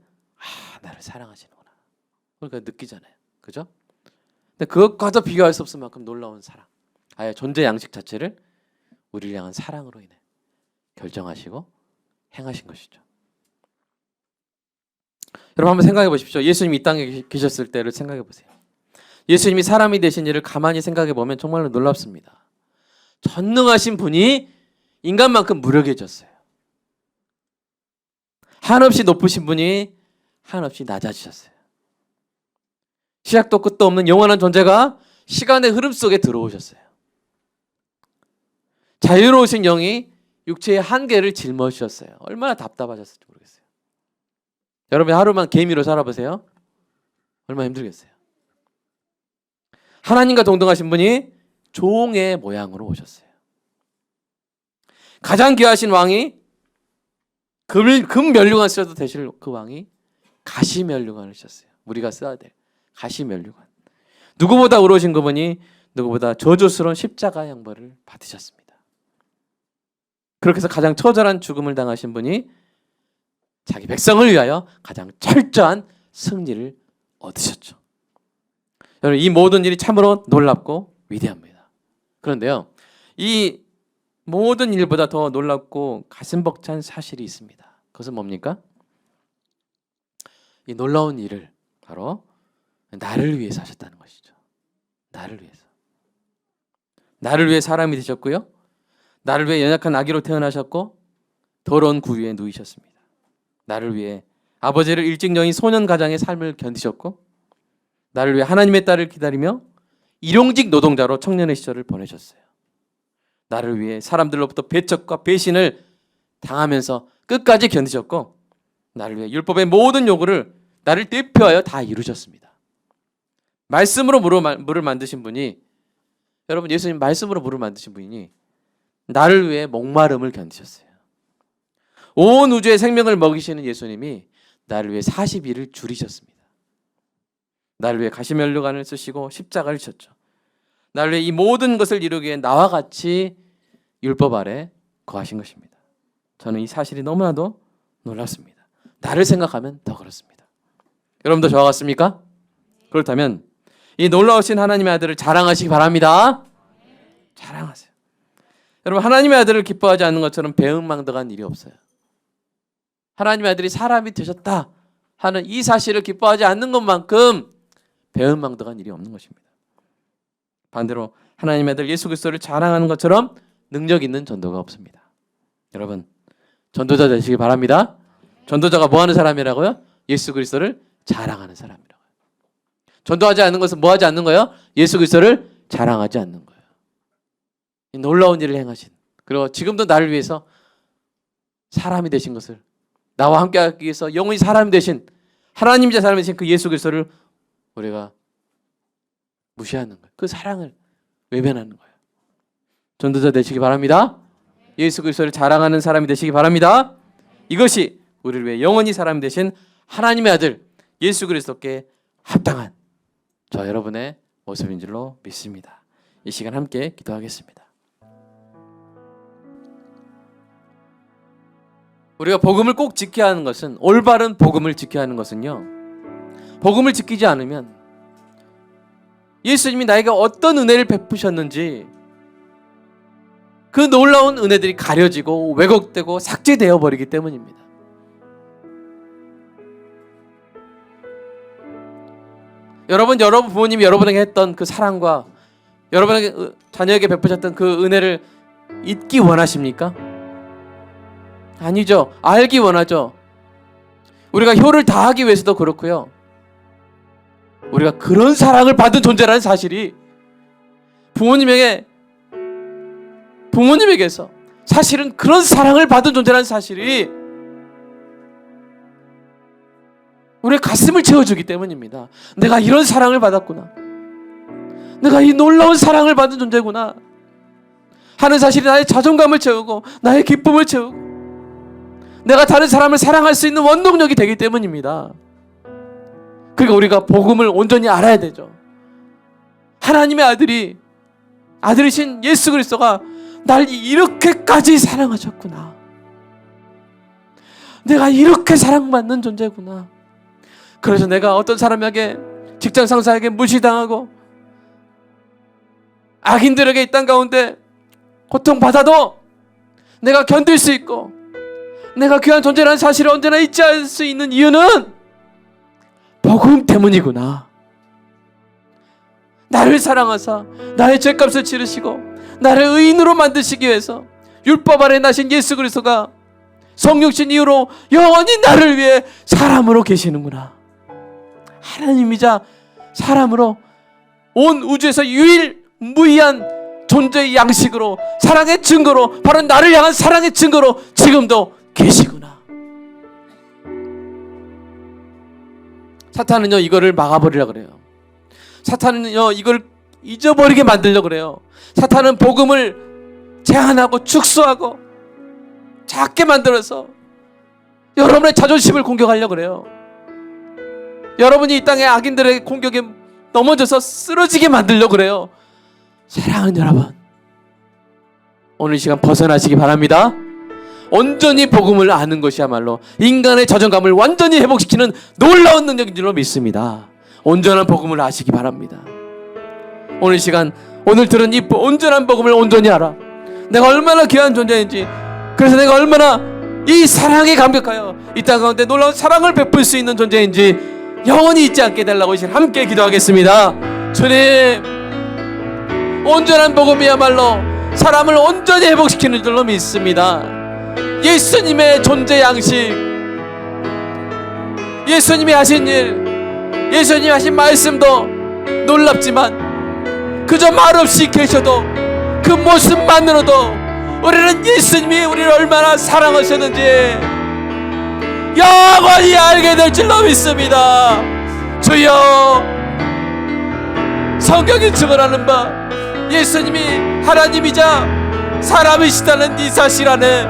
나를 사랑하시는구나, 그러니까 느끼잖아요. 그죠? 근데 그것과도 비교할 수 없을 만큼 놀라운 사랑, 아예 존재 양식 자체를 우리를 향한 사랑으로 인해 결정하시고 행하신 것이죠. 여러분 한번 생각해 보십시오. 예수님이 이 땅에 계셨을 때를 생각해 보세요. 예수님이 사람이 되신 일을 가만히 생각해 보면 정말로 놀랍습니다. 전능하신 분이 인간만큼 무력해졌어요. 한없이 높으신 분이 한없이 낮아지셨어요. 시작도 끝도 없는 영원한 존재가 시간의 흐름 속에 들어오셨어요. 자유로우신 영이 육체의 한계를 짊어지셨어요. 얼마나 답답하셨을지 모르겠어요. 여러분 하루만 개미로 살아보세요. 얼마나 힘들겠어요. 하나님과 동등하신 분이 종의 모양으로 오셨어요. 가장 귀하신 왕이 금면류관 쓰셔도 되실 그 왕이 가시면류관을 쓰셨어요. 우리가 써야 될 가시면류관. 누구보다 의로우신 그분이 누구보다 저주스러운 십자가 형벌을 받으셨습니다. 그렇게 해서 가장 처절한 죽음을 당하신 분이 자기 백성을 위하여 가장 철저한 승리를 얻으셨죠. 여러분 이 모든 일이 참으로 놀랍고 위대합니다. 그런데요, 이 모든 일보다 더 놀랍고 가슴 벅찬 사실이 있습니다. 그것은 뭡니까? 이 놀라운 일을 바로 나를 위해서 하셨다는 것이죠. 나를 위해서. 나를 위해 사람이 되셨고요. 나를 위해 연약한 아기로 태어나셨고 더러운 구유에 누이셨습니다. 나를 위해 아버지를 일찍 여인 소년 가장의 삶을 견디셨고 나를 위해 하나님의 딸을 기다리며 일용직 노동자로 청년의 시절을 보내셨어요. 나를 위해 사람들로부터 배척과 배신을 당하면서 끝까지 견디셨고 나를 위해 율법의 모든 요구를 나를 대표하여 다 이루셨습니다. 말씀으로 물을 만드신 분이, 여러분 예수님 말씀으로 물을 만드신 분이니 나를 위해 목마름을 견디셨어요. 온 우주의 생명을 먹이시는 예수님이 나를 위해 40일을 줄이셨습니다. 나를 위해 가시면류관을 쓰시고 십자가를 지셨죠. 나를 위해 이 모든 것을 이루기 위해 나와 같이 율법 아래 거하신 것입니다. 저는 이 사실이 너무나도 놀랍습니다. 나를 생각하면 더 그렇습니다. 여러분도 저와 같습니까? 그렇다면 이 놀라우신 하나님의 아들을 자랑하시기 바랍니다. 자랑하세요. 여러분 하나님의 아들을 기뻐하지 않는 것처럼 배은망덕한 일이 없어요. 하나님의 아들이 사람이 되셨다 하는 이 사실을 기뻐하지 않는 것만큼 배은망덕한 일이 없는 것입니다. 반대로 하나님의 아들 예수 그리스도를 자랑하는 것처럼 능력 있는 전도가 없습니다. 여러분 전도자 되시기 바랍니다. 전도자가 뭐 하는 사람이라고요? 예수 그리스도를 자랑하는 사람이라고요. 전도하지 않는 것은 뭐 하지 않는 거예요? 예수 그리스도를 자랑하지 않는 거예요. 이 놀라운 일을 행하신, 그리고 지금도 나를 위해서 사람이 되신 것을, 나와 함께 하기 위해서 영원히 사람이 되신, 하나님이자 사람이 되신 그 예수 그리스도를 우리가 무시하는 거예요. 그 사랑을 외면하는 거예요. 전도자 되시기 바랍니다. 예수 그리스도를 자랑하는 사람이 되시기 바랍니다. 이것이 우리를 위해 영원히 사람이 되신 하나님의 아들 예수 그리스도께 합당한 저 여러분의 모습인 줄로 믿습니다. 이 시간 함께 기도하겠습니다. 우리가 복음을 꼭 지켜야 하는 것은, 올바른 복음을 지켜야 하는 것은요, 복음을 지키지 않으면 예수님이 나에게 어떤 은혜를 베푸셨는지 그 놀라운 은혜들이 가려지고 왜곡되고 삭제되어 버리기 때문입니다. 여러분 부모님이 여러분에게 했던 그 사랑과 여러분에게 자녀에게 베푸셨던 그 은혜를 잊기 원하십니까? 아니죠. 알기 원하죠. 우리가 효를 다하기 위해서도 그렇고요. 우리가 그런 사랑을 받은 존재라는 사실이 부모님에게서 사실은 그런 사랑을 받은 존재라는 사실이 우리의 가슴을 채워주기 때문입니다. 내가 이런 사랑을 받았구나, 내가 이 놀라운 사랑을 받은 존재구나 하는 사실이 나의 자존감을 채우고 나의 기쁨을 채우고 내가 다른 사람을 사랑할 수 있는 원동력이 되기 때문입니다. 그러니까 우리가 복음을 온전히 알아야 되죠. 하나님의 아들이신 예수 그리스도가 날 이렇게까지 사랑하셨구나, 내가 이렇게 사랑받는 존재구나. 그래서 내가 어떤 사람에게, 직장 상사에게 무시당하고 악인들에게 이 땅 가운데 고통받아도 내가 견딜 수 있고 내가 귀한 존재라는 사실을 언제나 잊지 않을 수 있는 이유는 복음 때문이구나. 나를 사랑하사 나의 죄값을 치르시고 나를 의인으로 만드시기 위해서 율법 아래 나신 예수 그리스도가 성육신 이후로 영원히 나를 위해 사람으로 계시는구나. 하나님이자 사람으로 온 우주에서 유일무이한 존재의 양식으로, 사랑의 증거로, 바로 나를 향한 사랑의 증거로 지금도 계시구나. 사탄은요 이거를 막아버리려고 그래요. 사탄은요 이걸 잊어버리게 만들려고 그래요. 사탄은 복음을 제한하고 축소하고 작게 만들어서 여러분의 자존심을 공격하려고 그래요. 여러분이 이 땅의 악인들의 공격에 넘어져서 쓰러지게 만들려고 그래요. 사랑하는 여러분, 오늘 이 시간 벗어나시기 바랍니다. 온전히 복음을 아는 것이야말로 인간의 자존감을 완전히 회복시키는 놀라운 능력인 줄로 믿습니다. 온전한 복음을 아시기 바랍니다. 오늘 이 시간, 오늘 들은 이 온전한 복음을 온전히 알아. 내가 얼마나 귀한 존재인지, 그래서 내가 얼마나 이 사랑에 감격하여 이 땅 가운데 놀라운 사랑을 베풀 수 있는 존재인지 영원히 잊지 않게 해달라고 이 시간 함께 기도하겠습니다. 주님, 온전한 복음이야말로 사람을 온전히 회복시키는 줄로 믿습니다. 예수님의 존재 양식, 예수님이 하신 일, 예수님이 하신 말씀도 놀랍지만 그저 말없이 계셔도 그 모습만으로도 우리는 예수님이 우리를 얼마나 사랑하셨는지 영원히 알게 될 줄로 믿습니다. 주여, 성경이 증언하는 바 예수님이 하나님이자 사람이시다는 이 사실 안에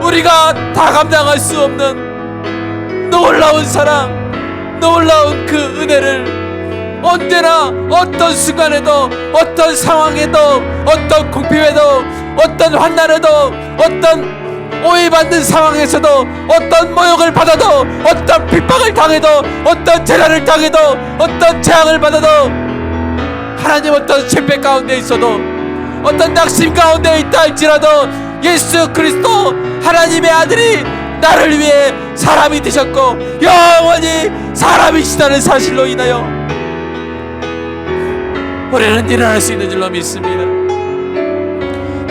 우리가 다 감당할 수 없는 놀라운 사랑, 놀라운 그 은혜를 언제나 어떤 순간에도, 어떤 상황에도, 어떤 궁핍에도, 어떤 환난에도, 어떤 오해받는 상황에서도, 어떤 모욕을 받아도, 어떤 핍박을 당해도, 어떤 재난을 당해도, 어떤 재앙을 받아도, 하나님 어떤 실패 가운데 있어도, 어떤 낙심 가운데 있다 할지라도 예수 그리스도 하나님의 아들이 나를 위해 사람이 되셨고 영원히 사람이시다는 사실로 인하여 우리는 일어날 수 있는 줄로 믿습니다.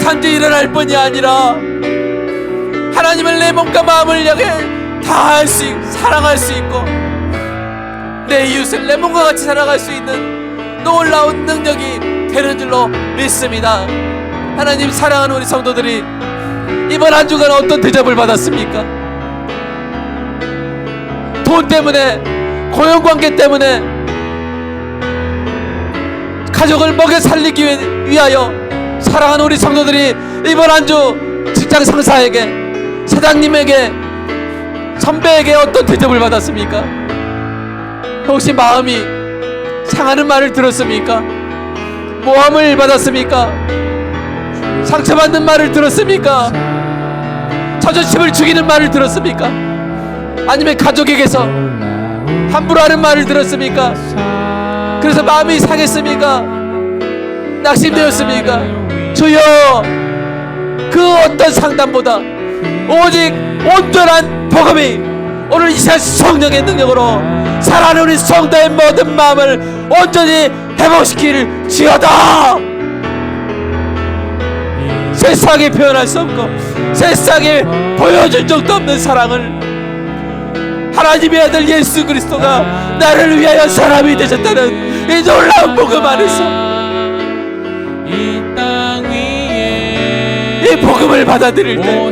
단지 일어날 뿐이 아니라 하나님을 내 몸과 마음을 향해 다 사랑할 수 있고 내 이웃을 내 몸과 같이 살아갈 수 있는 놀라운 능력이 되는 줄로 믿습니다. 하나님, 사랑하는 우리 성도들이 이번 한 주간 어떤 대접을 받았습니까? 돈 때문에, 고용관계 때문에, 가족을 먹여 살리기 위하여 사랑하는 우리 성도들이 이번 한 주 직장 상사에게, 사장님에게, 선배에게 어떤 대접을 받았습니까? 혹시 마음이 상하는 말을 들었습니까? 모함을 받았습니까? 상처받는 말을 들었습니까? 자존심을 죽이는 말을 들었습니까? 아니면 가족에게서 함부로 하는 말을 들었습니까? 그래서 마음이 상했습니까? 낙심되었습니까? 주여, 그 어떤 상담보다 오직 온전한 복음이 오늘 이 시간 성령의 능력으로 사랑하는 우리 성도의 모든 마음을 온전히 회복시킬 지어다. 세상에 표현할 수 없고 세상에 보여줄 적도 없는 사랑을 하나님의 아들 예수 그리스도가 나를 위하여 사람이 되셨다는 이 놀라운 복음 안에서 이 복음을 받아들일 때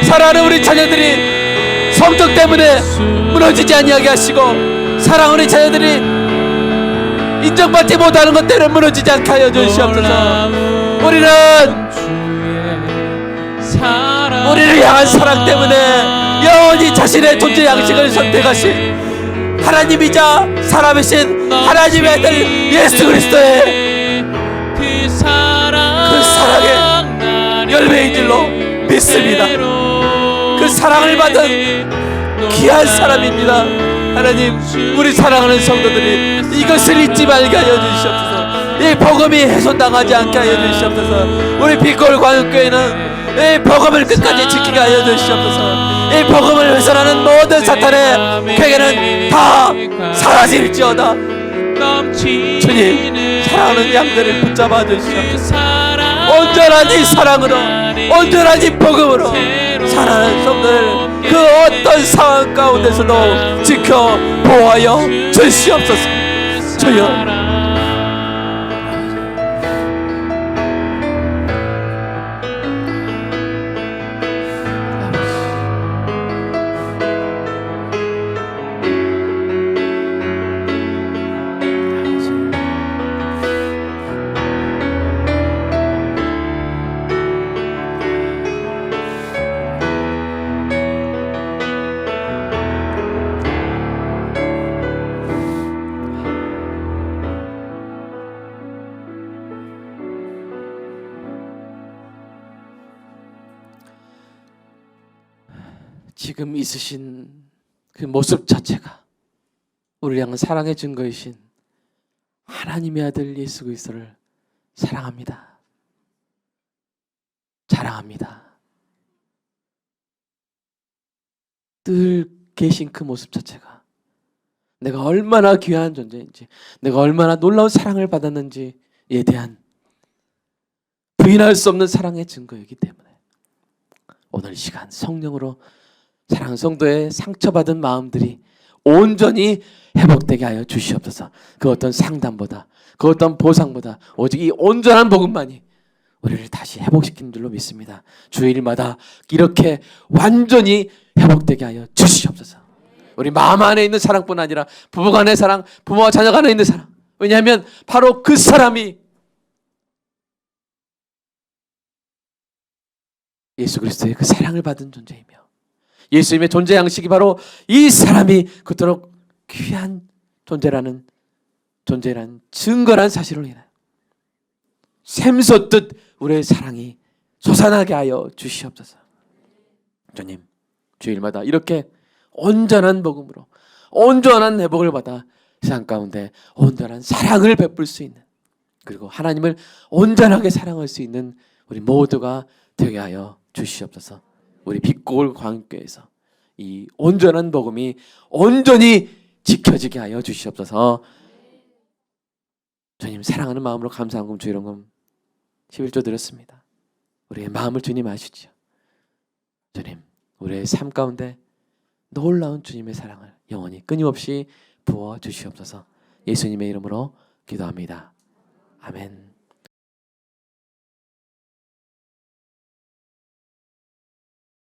사랑하는 우리 자녀들이 성적 때문에 무너지지 아니하게 하시고 사랑하는 우리 자녀들이 인정받지 못하는 것 때문에 무너지지 않게 하여 주시옵소서. 우리를 향한 사랑 때문에 영원히 자신의 존재 양식을 선택하신 하나님이자 사람이신 하나님의 아들 예수 그리스도의 그 사랑의 열매인 줄로 믿습니다. 그 사랑을 받은 귀한 사람입니다. 하나님, 우리 사랑하는 성도들이 이것을 잊지 말게 하여 주시옵소서. 이 복음이 훼손당하지 않게 하여 주시옵소서. 우리 빛골 광역교회는 이 복음을 끝까지 지키게 하여 주시옵소서. 이 복음을 훼손하는 모든 사탄의 괴계는 다 사라질지어다. 주님, 사랑하는 양들을 붙잡아 주시옵소서. 온전한 이 사랑으로, 온전한 이 복음으로 사랑하는 성도들 그 어떤 상황 가운데서도 지켜 보호하여 주시옵소서. 주여, 지금 있으신 그 모습 자체가 우리를 향한 사랑의 증거이신 하나님의 아들 예수 그리스도를 사랑합니다. 자랑합니다. 늘 계신 그 모습 자체가 내가 얼마나 귀한 존재인지, 내가 얼마나 놀라운 사랑을 받았는지에 대한 부인할 수 없는 사랑의 증거이기 때문에 오늘 이 시간 성령으로 사랑하는 성도의 상처받은 마음들이 온전히 회복되게 하여 주시옵소서. 그 어떤 상담보다, 그 어떤 보상보다 오직 이 온전한 복음만이 우리를 다시 회복시키는 줄로 믿습니다. 주일마다 이렇게 완전히 회복되게 하여 주시옵소서. 우리 마음 안에 있는 사랑뿐 아니라 부부 간의 사랑, 부모와 자녀 간에 있는 사랑. 왜냐하면 바로 그 사람이 예수 그리스도의 그 사랑을 받은 존재이며 예수님의 존재 양식이 바로 이 사람이 그토록 귀한 존재라는 증거란 사실로 인하여 샘솟듯 우리의 사랑이 솟아나게 하여 주시옵소서. 주님, 주일마다 이렇게 온전한 복음으로 온전한 회복을 받아 세상 가운데 온전한 사랑을 베풀 수 있는, 그리고 하나님을 온전하게 사랑할 수 있는 우리 모두가 되게 하여 주시옵소서. 우리 빛골 광교에서 이 온전한 복음이 온전히 지켜지게 하여 주시옵소서. 주님, 사랑하는 마음으로 감사한금 주일원금 11조 드렸습니다. 우리의 마음을 주님 아시죠? 주님, 우리의 삶 가운데 놀라운 주님의 사랑을 영원히 끊임없이 부어 주시옵소서. 예수님의 이름으로 기도합니다. 아멘.